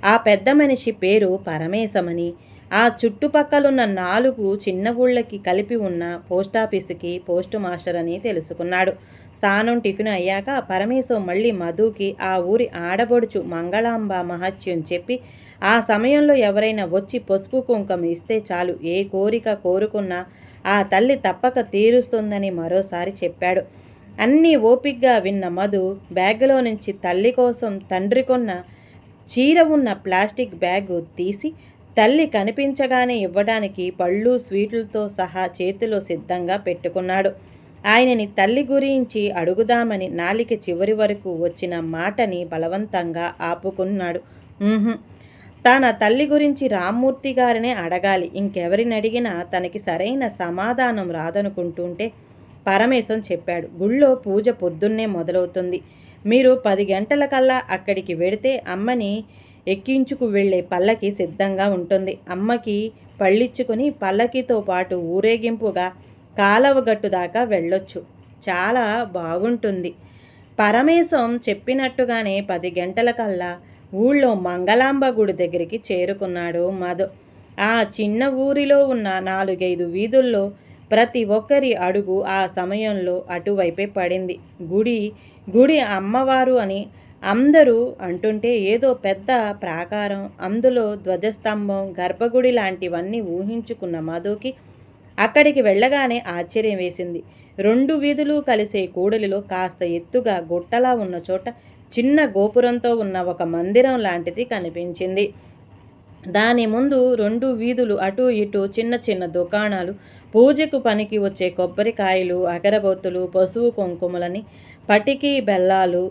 ఆ పెద్ద మనిషి పేరు పరమేశమని, ఆ చుట్టుపక్కలున్న 4 చిన్న ఊళ్ళకి కలిపి ఉన్న పోస్టాఫీసుకి పోస్టు మాస్టర్ అని తెలుసుకున్నాడు. స్నానం టిఫిన్ అయ్యాక పరమేశం మళ్ళీ మధుకి ఆ ఊరి ఆడబడుచు మంగళాంబ మహత్యం చెప్పి ఆ సమయంలో ఎవరైనా వచ్చి పసుపు కుంకం ఇస్తే చాలు, ఏ కోరిక కోరుకున్నా ఆ తల్లి తప్పక తీరుస్తుందని మరోసారి చెప్పాడు. అన్నీ ఓపిగ్గా విన్న మధు బ్యాగులో నుంచి తల్లి కోసం తండ్రి కొన్న చీర ఉన్న ప్లాస్టిక్ బ్యాగు తీసి తల్లి కనిపించగానే ఇవ్వడానికి పళ్ళు స్వీట్లతో సహా చేతిలో సిద్ధంగా పెట్టుకున్నాడు. ఆయనని తల్లి గురించి అడుగుదామని నాలిక చివరి వరకు వచ్చిన మాటని బలవంతంగా ఆపుకున్నాడు. తన తల్లి గురించి రామ్మూర్తి గారినే అడగాలి, ఇంకెవరిని అడిగినా తనకి సరైన సమాధానం రాదనుకుంటుంటే పరమేశం చెప్పాడు. గుళ్ళో పూజ పొద్దున్నే మొదలవుతుంది, మీరు 10 గంటలకల్లా అక్కడికి వెడితే అమ్మని ఎక్కించుకు వెళ్ళే పల్లకి సిద్ధంగా ఉంటుంది. అమ్మకి పళ్ళిచ్చుకొని పల్లకితో పాటు ఊరేగింపుగా కాలవగట్టు దాకా వెళ్ళొచ్చు, చాలా బాగుంటుంది. పరమేశం చెప్పినట్టుగానే 10 గంటలకల్లా ఊళ్ళో మంగళాంబ గుడి దగ్గరికి చేరుకున్నాడు మధు. ఆ చిన్న ఊరిలో ఉన్న 4-5 వీధుల్లో ప్రతి ఒక్కరి అడుగు ఆ సమయంలో అటువైపే పడింది. గుడి అమ్మవారు అని అందరూ అంటుంటే ఏదో పెద్ద ప్రాకారం, అందులో ధ్వజస్తంభం, గర్భగుడి లాంటివన్నీ ఊహించుకున్న మధుకి అక్కడికి వెళ్ళగానే ఆశ్చర్యం వేసింది. 2 వీధులు కలిసే కూడలిలో కాస్త ఎత్తుగా గుట్టలా ఉన్న చోట చిన్న గోపురంతో ఉన్న ఒక మందిరం లాంటిది కనిపించింది. దాని ముందు 2 వీధులు అటూ ఇటూ చిన్న చిన్న దుకాణాలు, పూజకు పనికి వచ్చే కొబ్బరికాయలు, అగరబొత్తులు, పసుపు కుంకుమలని, పటికి బెల్లాలు,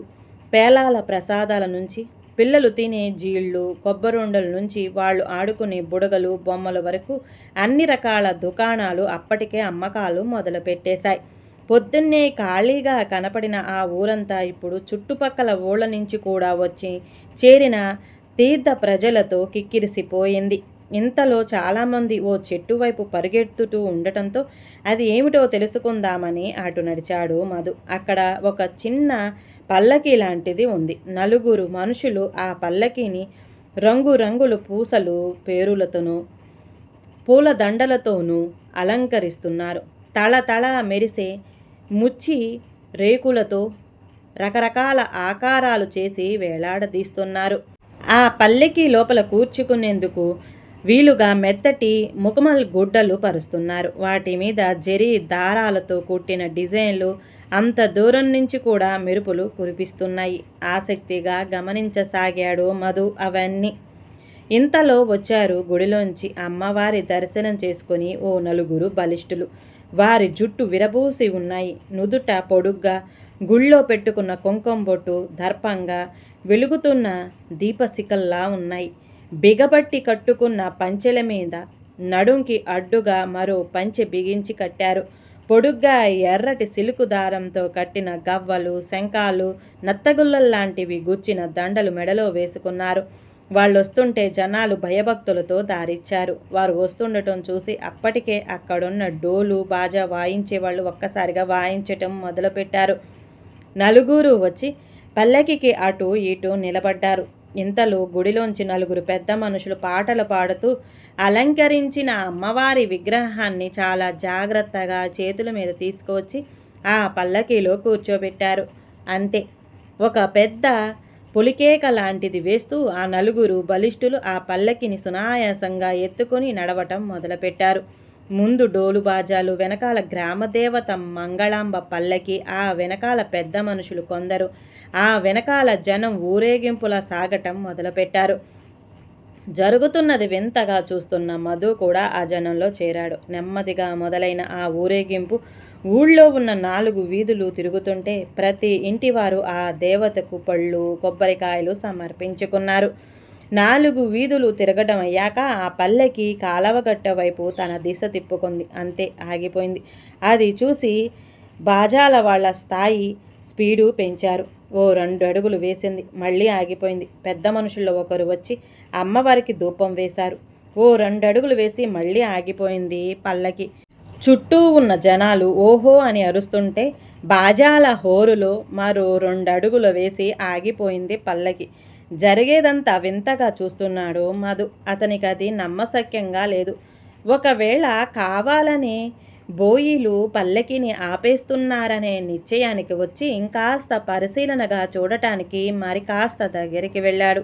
పేలాల ప్రసాదాల నుంచి పిల్లలు తినే జీళ్ళు, కొబ్బరుండల నుంచి వాళ్ళు ఆడుకునే బుడగలు, బొమ్మల వరకు అన్ని రకాల దుకాణాలు అప్పటికే అమ్మకాలు మొదలుపెట్టేశాయి. పొద్దున్నే ఖాళీగా కనపడిన ఆ ఊరంతా ఇప్పుడు చుట్టుపక్కల ఊళ్ళ నుంచి కూడా వచ్చి చేరిన తీర్థ ప్రజలతో కిక్కిరిసిపోయింది. ఇంతలో చాలామంది ఓ చెట్టు వైపు పరిగెత్తుతూ ఉండటంతో అది ఏమిటో తెలుసుకుందామని అటు నడిచాడు మధు. అక్కడ ఒక చిన్న పల్లకీ లాంటిది ఉంది. 4 మనుషులు ఆ పల్లకీని రంగురంగుల పూసలు పేరులతోనూ పూలదండలతోనూ అలంకరిస్తున్నారు. తళతళ మెరిసే ముచ్చి రేకులతో రకరకాల ఆకారాలు చేసి వేలాడదీస్తున్నారు. ఆ పల్లెకి లోపల కూర్చుకునేందుకు వీలుగా మెత్తటి ముఖమల్ గుడ్డలు పరుస్తున్నారు. వాటి మీద జరీ దారాలతో కుట్టిన డిజైన్లు అంత దూరం నుంచి కూడా మెరుపులు కురిపిస్తున్నాయి. ఆసక్తిగా గమనించసాగాడు మధు అవన్నీ. ఇంతలో వచ్చారు గుడిలోంచి అమ్మవారి దర్శనం చేసుకుని ఓ 4 బలిష్ఠులు. వారి జుట్టు విరబూసి ఉన్నాయి. నుదుట పొడుగ్గా గుళ్ళో పెట్టుకున్న కుంకుమ బొట్టు దర్పంగా వెలుగుతున్న దీపశిఖల్లా ఉన్నాయి. బిగబట్టి కట్టుకున్న పంచెల మీద నడుంకి అడ్డుగా మరో పంచె బిగించి కట్టారు. పొడుగ్గా ఎర్రటి సిలుకు దారంతో కట్టిన గవ్వలు, శంఖాలు, నత్తగుల్లల్లాంటివి గుచ్చిన దండలు మెడలో వేసుకున్నారు. వాళ్ళొస్తుంటే జనాలు భయభక్తులతో దారిచ్చారు. వారు వస్తుండటం చూసి అప్పటికే అక్కడున్న డోలు, బాజా వాయించేవాళ్ళు ఒక్కసారిగా వాయించటం మొదలుపెట్టారు. నలుగురు వచ్చి పల్లకికి అటు ఇటు నిలబడ్డారు. ఇంతలో గుడిలోంచి నలుగురు పెద్ద మనుషులు పాటలు పాడుతూ అలంకరించిన అమ్మవారి విగ్రహాన్ని చాలా జాగ్రత్తగా చేతుల మీద తీసుకువచ్చి ఆ పల్లకీలో కూర్చోబెట్టారు. అంతే, ఒక పెద్ద పులికేక లాంటిది వేస్తూ ఆ నలుగురు బలిష్ఠులు ఆ పల్లకిని సునాయాసంగా ఎత్తుకొని నడవటం మొదలుపెట్టారు. ముందు డోలు బాజాలు, వెనకాల గ్రామదేవత మంగళాంబ పల్లకి, ఆ వెనకాల పెద్ద మనుషులు కొందరు, ఆ వెనకాల జనం ఊరేగింపులా సాగటం మొదలుపెట్టారు. జరుగుతున్నది వింతగా చూస్తున్న మధు కూడా ఆ జనంలో చేరాడు. నెమ్మదిగా మొదలైన ఆ ఊరేగింపు ఊళ్ళో ఉన్న 4 వీధులు తిరుగుతుంటే ప్రతి ఇంటివారు ఆ దేవతకు పళ్ళు, కొబ్బరికాయలు సమర్పించుకున్నారు. 4 వీధులు తిరగడం అయ్యాక ఆ పల్లెకి కాలవగట్ట వైపు తన దిశ తిప్పుకుంది. అంతే, ఆగిపోయింది. అది చూసి బాజాల వాళ్ళ స్పీడు పెంచారు. ఓ 2 అడుగులు వేసింది, మళ్ళీ ఆగిపోయింది. పెద్ద మనుషుల్లో ఒకరు వచ్చి అమ్మవారికి ధూపం వేశారు. ఓ 2 అడుగులు వేసి మళ్ళీ ఆగిపోయింది పల్లకి. చుట్టూ ఉన్న జనాలు ఓహో అని అరుస్తుంటే బాజాల హోరులో మరో 2 అడుగులు వేసి ఆగిపోయింది పల్లకి. జరిగేదంతా వింతగా చూస్తున్నాడు మధు. అతనికి అది నమ్మశక్యంగా లేదు. ఒకవేళ కావాలని బోయీలు పల్లకిని ఆపేస్తున్నారనే నిశ్చయానికి వచ్చి ఇంకాస్త పరిశీలనగా చూడటానికి మరి కాస్త దగ్గరికి వెళ్ళాడు.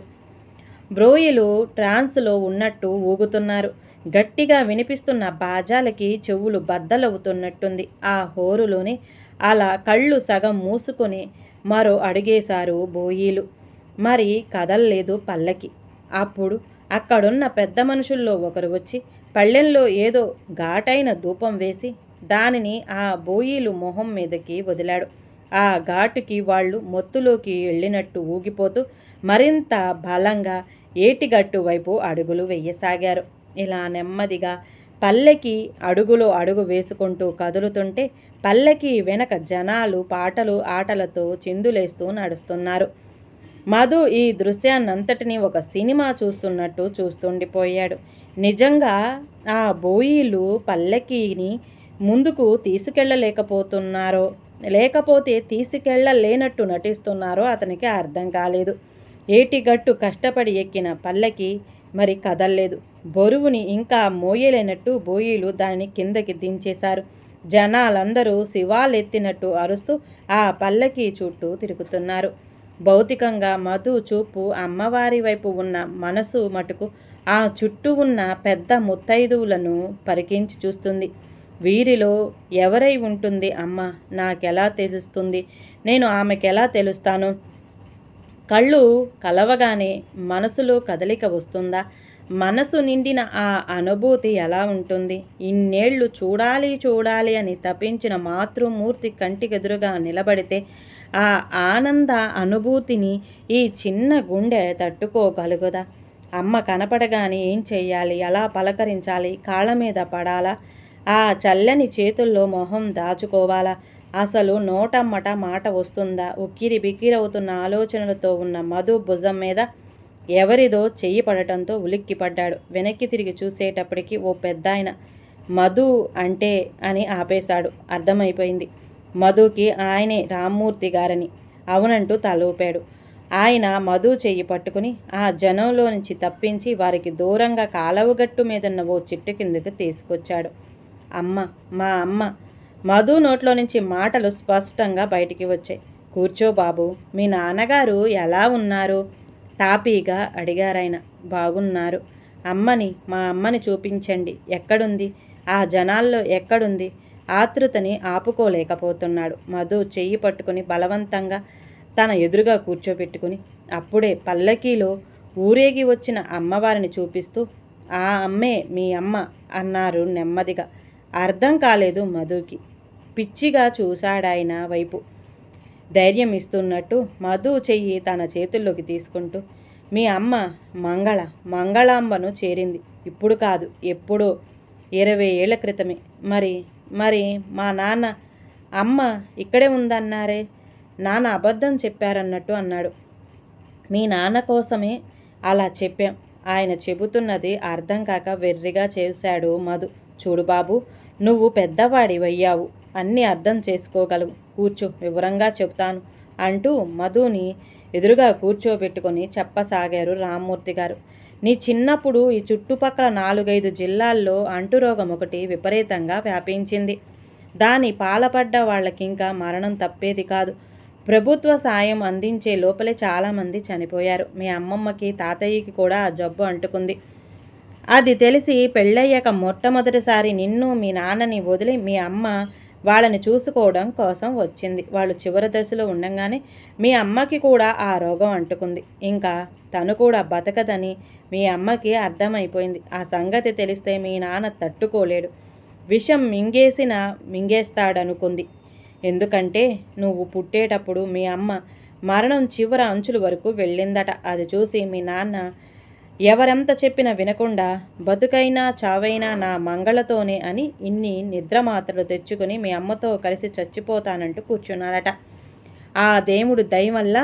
బ్రోయిలు ట్రాన్స్లో ఉన్నట్టు ఊగుతున్నారు. గట్టిగా వినిపిస్తున్న బాజాలకి చెవులు బద్దలవుతున్నట్టుంది. ఆ హోరులోనే అలా కళ్ళు సగం మూసుకొని మరో అడుగేశారు బోయీలు. మరి కదల్లేదు పల్లకి. అప్పుడు అక్కడున్న పెద్ద మనుషుల్లో ఒకరు వచ్చి పళ్ళెంలో ఏదో ఘాటైన ధూపం వేసి దానిని ఆ బోయీలు మొహం మీదకి వదిలాడు. ఆ ఘాటుకి వాళ్ళు మొత్తులోకి వెళ్ళినట్టు ఊగిపోతూ మరింత బలంగా ఏటిగట్టు వైపు అడుగులు వెయ్యసాగారు. ఇలా నెమ్మదిగా పల్లెకి అడుగులో అడుగు వేసుకుంటూ కదులుతుంటే పల్లెకి వెనక జనాలు పాటలు ఆటలతో చిందులేస్తూ నడుస్తున్నారు. మధు ఈ దృశ్యాన్నంతటినీ ఒక సినిమా చూస్తున్నట్టు చూస్తుండిపోయాడు. నిజంగా ఆ బోయీలు పల్లకీని ముందుకు తీసుకెళ్ళలేకపోతున్నారో లేకపోతే తీసుకెళ్ళలేనట్టు నటిస్తున్నారో అతనికి అర్థం కాలేదు. ఏటిగట్టు కష్టపడి ఎక్కిన పల్లకి మరి కదల్లేదు. బరువుని ఇంకా మోయలేనట్టు బోయీలు దాన్ని కిందకి దించేశారు. జనాలందరూ శివాలెత్తినట్టు అరుస్తూ ఆ పల్లకి చుట్టూ తిరుగుతున్నారు. భౌతికంగా మధు చూపు అమ్మవారి వైపు ఉన్న మనసు మటుకు ఆ చుట్టూ ఉన్న పెద్ద ముత్తైదువులను పరికించి చూస్తుంది. వీరిలో ఎవరై ఉంటుంది అమ్మ? నాకెలా తెలుస్తుంది? నేను ఆమెకెలా తెలుస్తాను? కళ్ళు కలవగానే మనసులో కదలిక వస్తుందా? మనసు నిండిన ఆ అనుభూతి ఎలా ఉంటుంది? ఇన్నేళ్లు చూడాలి చూడాలి అని తపించిన మాతృమూర్తి కంటికెదురుగా నిలబడితే ఆ ఆనంద అనుభూతిని ఈ చిన్న గుండె తట్టుకోగలుగుదా? అమ్మ కనపడగానే ఏం చెయ్యాలి? ఎలా పలకరించాలి? కాళ్ళ మీద పడాలా? ఆ చల్లని చేతుల్లో మొహం దాచుకోవాలా? అసలు నోటమ్మట మాట వస్తుందా? ఉక్కిరి బిక్కిరవుతున్న ఆలోచనలతో ఉన్న మధు భుజం మీద ఎవరిదో చెయ్యి పడటంతో ఉలిక్కిపడ్డాడు. వెనక్కి తిరిగి చూసేటప్పటికి ఓ పెద్దాయన మధు అంటే అని ఆపేశాడు. అర్థమైపోయింది మధుకి ఆయనే రామ్మూర్తి గారని. అవునంటూ తలూపాడు. ఆయన మధు చెయ్యి పట్టుకుని ఆ జనంలో నుంచి తప్పించి వారికి దూరంగా కాలవగట్టు మీదున్న ఓ చెట్టు కిందకు తీసుకొచ్చాడు. అమ్మ, మా అమ్మ. మధు నోట్లో నుంచి మాటలు స్పష్టంగా బయటికి వచ్చాయి. కూర్చో బాబు, మీ నాన్నగారు ఎలా ఉన్నారు? తాపీగా అడిగారాయన. బాగున్నారు. మా అమ్మని చూపించండి. ఎక్కడుంది? ఆ జనాల్లో ఎక్కడుంది? ఆతృతని ఆపుకోలేకపోతున్నాడు. మధు చెయ్యి పట్టుకుని బలవంతంగా తన ఎదురుగా కూర్చోబెట్టుకుని అప్పుడే పల్లకీలో ఊరేగి వచ్చిన అమ్మవారిని చూపిస్తూ ఆ అమ్మే మీ అమ్మ అన్నారు నెమ్మదిగా. అర్థం కాలేదు మధుకి. పిచ్చిగా చూశాడాయన వైపు. ధైర్యం ఇస్తున్నట్టు మధు చెయ్యి తన చేతుల్లోకి తీసుకుంటూ, మీ అమ్మ మంగళాంబను చేరింది. ఇప్పుడు కాదు, ఎప్పుడో 20 ఏళ్ల క్రితమే. మరి మరి మా నాన్న అమ్మ ఇక్కడే ఉందన్నారే? నాన్న అబద్ధం చెప్పారన్నట్టు అన్నాడు. మీ నాన్న కోసమే అలా చెప్పాం. ఆయన చెబుతున్నది అర్థం కాక వెర్రిగా చేశాడు మధు. చూడు బాబు, నువ్వు పెద్దవాడివయ్యావు, అన్నీ అర్థం చేసుకోగలవు. కూర్చో, వివరంగా చెబుతాను అంటూ మధుని ఎదురుగా కూర్చోబెట్టుకొని చెప్పసాగారు రామ్మూర్తి గారు. నీ చిన్నప్పుడు ఈ చుట్టుపక్కల 4-5 జిల్లాల్లో అంటురోగం ఒకటి విపరీతంగా వ్యాపించింది. దాని పాలపడ్డ వాళ్ళకింకా మరణం తప్పేది కాదు. ప్రభుత్వ సాయం అందించే లోపలే చాలామంది చనిపోయారు. మీ అమ్మమ్మకి, తాతయ్యకి కూడా ఆ జబ్బు అంటుకుంది. అది తెలిసి పెళ్ళయ్యాక మొట్టమొదటిసారి నిన్ను, మీ నాన్నని వదిలి మీ అమ్మ వాళ్ళని చూసుకోవడం కోసం వచ్చింది. వాళ్ళు చివరి దశలో ఉండగానే మీ అమ్మకి కూడా ఆ రోగం అంటుకుంది. ఇంకా తను కూడా బతకదని మీ అమ్మకి అర్థమైపోయింది. ఆ సంగతి తెలిస్తే మీ నాన్న తట్టుకోలేడు. విషం మింగేస్తాడనుకుంది. ఎందుకంటే నువ్వు పుట్టేటప్పుడు మీ అమ్మ మరణం చివర అంచుల వరకు వెళ్ళిందట. అది చూసి మీ నాన్న ఎవరెంత చెప్పినా వినకుండా బతుకైనా చావైనా నా మంగళతోనే అని ఇన్ని నిద్రమాత్రలు తెచ్చుకుని మీ అమ్మతో కలిసి చచ్చిపోతానంటూ కూర్చున్నాడట. ఆ దేవుడు దయ వల్ల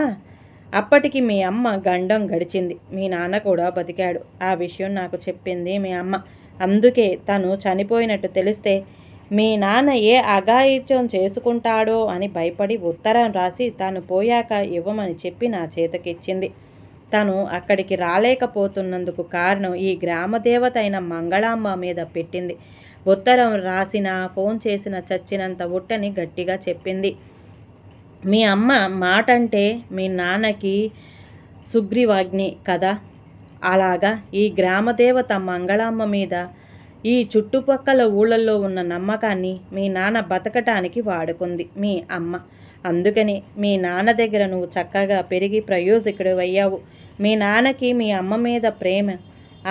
అప్పటికి మీ అమ్మ గండం గడిచింది. మీ నాన్న కూడా బతికాడు. ఆ విషయం నాకు చెప్పింది మీ అమ్మ. అందుకే తను చనిపోయినట్టు తెలిస్తే మీ నాన్న ఏ అఘాయిత్యం చేసుకుంటాడో అని భయపడి ఉత్తరం రాసి తాను పోయాక ఇవ్వమని చెప్పి నా చేతకిచ్చింది. తను అక్కడికి రాలేకపోతున్నందుకు కారణం ఈ గ్రామదేవత అయిన మంగళాంబ మీద పెట్టింది. ఉత్తరం రాసినా ఫోన్ చేసిన చచ్చినంత ఉట్టని గట్టిగా చెప్పింది. మీ అమ్మ మాటంటే మీ నాన్నకి సుగ్రీవాజ్ఞి కదా, అలాగా ఈ గ్రామదేవత మంగళాంబ మీద ఈ చుట్టుపక్కల ఊళ్ళల్లో ఉన్న నమ్మకాన్ని మీ నాన్న బతకటానికి వాడుకుంది మీ అమ్మ. అందుకని మీ నాన్న దగ్గర నువ్వు చక్కగా పెరిగి ప్రయోజకుడు అయ్యావు. మీ నాన్నకి మీ అమ్మ మీద ప్రేమ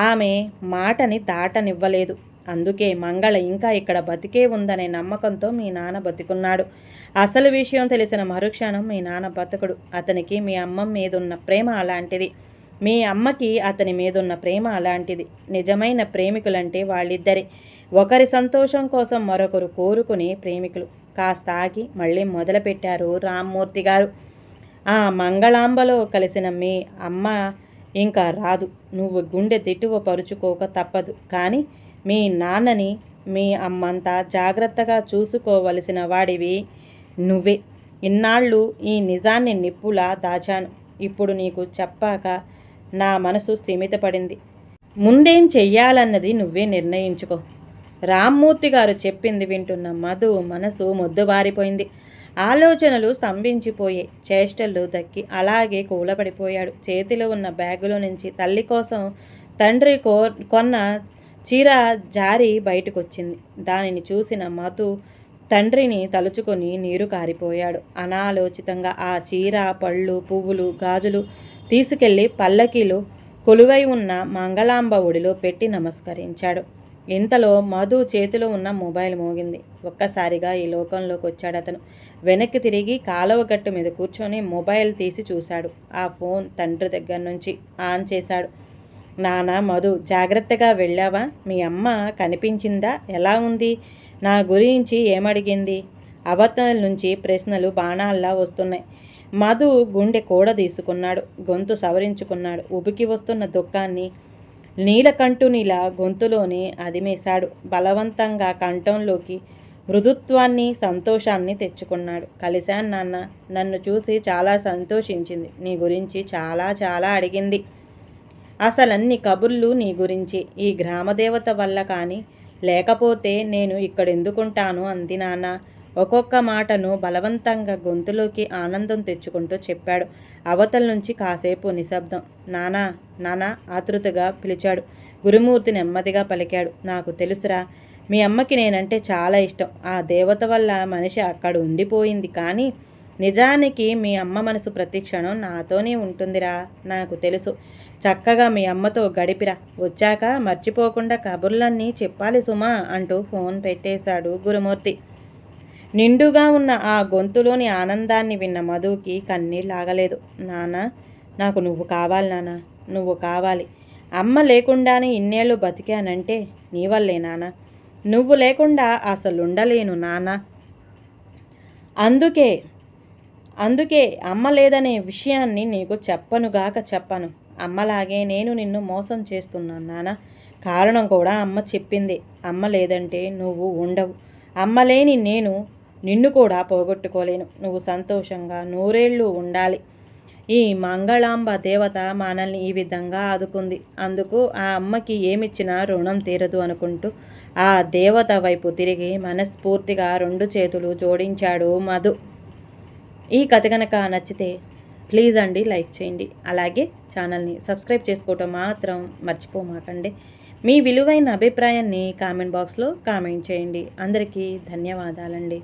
ఆమె మాటని దాటనివ్వలేదు. అందుకే మంగళ ఇంకా ఇక్కడ బతికే ఉందనే నమ్మకంతో మీ నాన్న బతికున్నాడు. అసలు విషయం తెలిసిన మరుక్షణం మీ నాన్న బతకడు. అతనికి మీ అమ్మ మీదున్న ప్రేమ అలాంటిది. మీ అమ్మకి అతని మీదున్న ప్రేమ అలాంటిది. నిజమైన ప్రేమికులంటే వాళ్ళిద్దరే. ఒకరి సంతోషం కోసం మరొకరు కోరుకునే ప్రేమికులు. కాస్త ఆగి మళ్ళీ మొదలుపెట్టారు రామ్మూర్తి గారు. ఆ మంగళాంబలో కలిసిన మీ అమ్మ ఇంకా రాదు. నువ్వు గుండె దిట్టువ పరుచుకోక తప్పదు. కానీ మీ నాన్నని మీ అమ్మంతా జాగ్రత్తగా చూసుకోవలసిన వాడివి నువ్వే. ఇన్నాళ్ళు ఈ నిజాన్ని నిప్పులా దాచాను. ఇప్పుడు నీకు చెప్పాక నా మనసు స్థిమితపడింది. ముందేం చెయ్యాలన్నది నువ్వే నిర్ణయించుకో. రామ్మూర్తి గారు చెప్పింది వింటున్న మధు మనసు మొద్దుబారిపోయింది. ఆలోచనలు స్తంభించిపోయాయి. చేష్టలు దక్కి అలాగే కూలపడిపోయాడు. చేతిలో ఉన్న బ్యాగులో నుంచి తల్లి కోసం తండ్రి కొన్న చీర జారి బయటకొచ్చింది. దానిని చూసిన మధు తండ్రిని తలుచుకొని నీరు కారిపోయాడు. అనాలోచితంగా ఆ చీర, పళ్ళు, పువ్వులు, గాజులు తీసుకెళ్లి పల్లకీలో కొలువై ఉన్న మంగళాంబ ఒడిలో పెట్టి నమస్కరించాడు. ఇంతలో మధు చేతిలో ఉన్న మొబైల్ మోగింది. ఒక్కసారిగా ఈ లోకంలోకి వచ్చాడు అతను. వెనక్కి తిరిగి కాలువ గట్టు మీద కూర్చొని మొబైల్ తీసి చూశాడు. ఆ ఫోన్ తండ్రి దగ్గర నుంచి ఆన్ చేశాడు. నానా మధు, జాగ్రత్తగా వెళ్ళావా? మీ అమ్మ కనిపించిందా? ఎలా ఉంది? నా గురించి ఏమడిగింది? అవతల నుంచి ప్రశ్నలు బాణాల్లా వస్తున్నాయి. మధు గుండె కూడ తీసుకున్నాడు. గొంతు సవరించుకున్నాడు. ఉబికి వస్తున్న దుఃఖాన్ని నీలకంఠునిలా గొంతులోనే అదిమేశాడు. బలవంతంగా కంఠంలోకి మృదుత్వాన్ని, సంతోషాన్ని తెచ్చుకున్నాడు. కలిశాను నాన్న. నన్ను చూసి చాలా సంతోషించింది. నీ గురించి చాలా చాలా అడిగింది. అసలన్ని కబుర్లు నీ గురించి. ఈ గ్రామదేవత వల్ల కానీ లేకపోతే నేను ఇక్కడెందుకుంటాను అంది నాన్న. ఒక్కొక్క మాటను బలవంతంగా గొంతులోకి ఆనందం తెచ్చుకుంటూ చెప్పాడు. అవతల నుంచి కాసేపు నిశ్శబ్దం. నానా నానా ఆతృతగా పిలిచాడు. గురుమూర్తి నెమ్మదిగా పలికాడు. నాకు తెలుసురా, మీ అమ్మకి నేనంటే చాలా ఇష్టం. ఆ దేవత వల్ల మనిషి అక్కడ ఉండిపోయింది. కానీ నిజానికి మీ అమ్మ మనసు ప్రతి క్షణం నాతోనే ఉంటుందిరా. నాకు తెలుసు. చక్కగా మీ అమ్మతో గడిపిరా. వచ్చాక మర్చిపోకుండా కబుర్లన్నీ చెప్పాలి సుమా అంటూ ఫోన్ పెట్టేశాడు గురుమూర్తి. నిండుగా ఉన్న ఆ గొంతులోని ఆనందాన్ని విన్న మధుకి కన్నీళ్ళు ఆగలేదు. నాన్న, నాకు నువ్వు కావాలి నాన్న, నువ్వు కావాలి. అమ్మ లేకుండానే ఇన్నేళ్ళు బతికానంటే నీ వల్లే నాన్న. నువ్వు లేకుండా అసలుండలేను నాన్న. అందుకే అందుకే అమ్మ లేదనే విషయాన్ని నీకు చెప్పను. అమ్మలాగే నేను నిన్ను మోసం చేస్తున్నాను నాన్న. కారణం కూడా అమ్మ చెప్పింది. అమ్మ లేదంటే నువ్వు ఉండవు. అమ్మ లేని నేను నిన్ను కూడా పోగొట్టుకోలేను. నువ్వు సంతోషంగా నూరేళ్ళు ఉండాలి. ఈ మంగళాంబ దేవత మనల్ని ఈ విధంగా ఆదుకుంది. అందుకు ఆ అమ్మకి ఏమిచ్చినా రుణం తీరదు అనుకుంటూ ఆ దేవత వైపు తిరిగి మనస్ఫూర్తిగా 2 చేతులు జోడించాడు మధు. ఈ కథ కనుక నచ్చితే ప్లీజ్ అండి లైక్ చేయండి. అలాగే ఛానల్ని సబ్స్క్రైబ్ చేసుకోవటం మాత్రం మర్చిపోమాకండి. మీ విలువైన అభిప్రాయాన్ని కామెంట్ బాక్స్లో కామెంట్ చేయండి. అందరికీ ధన్యవాదాలండి.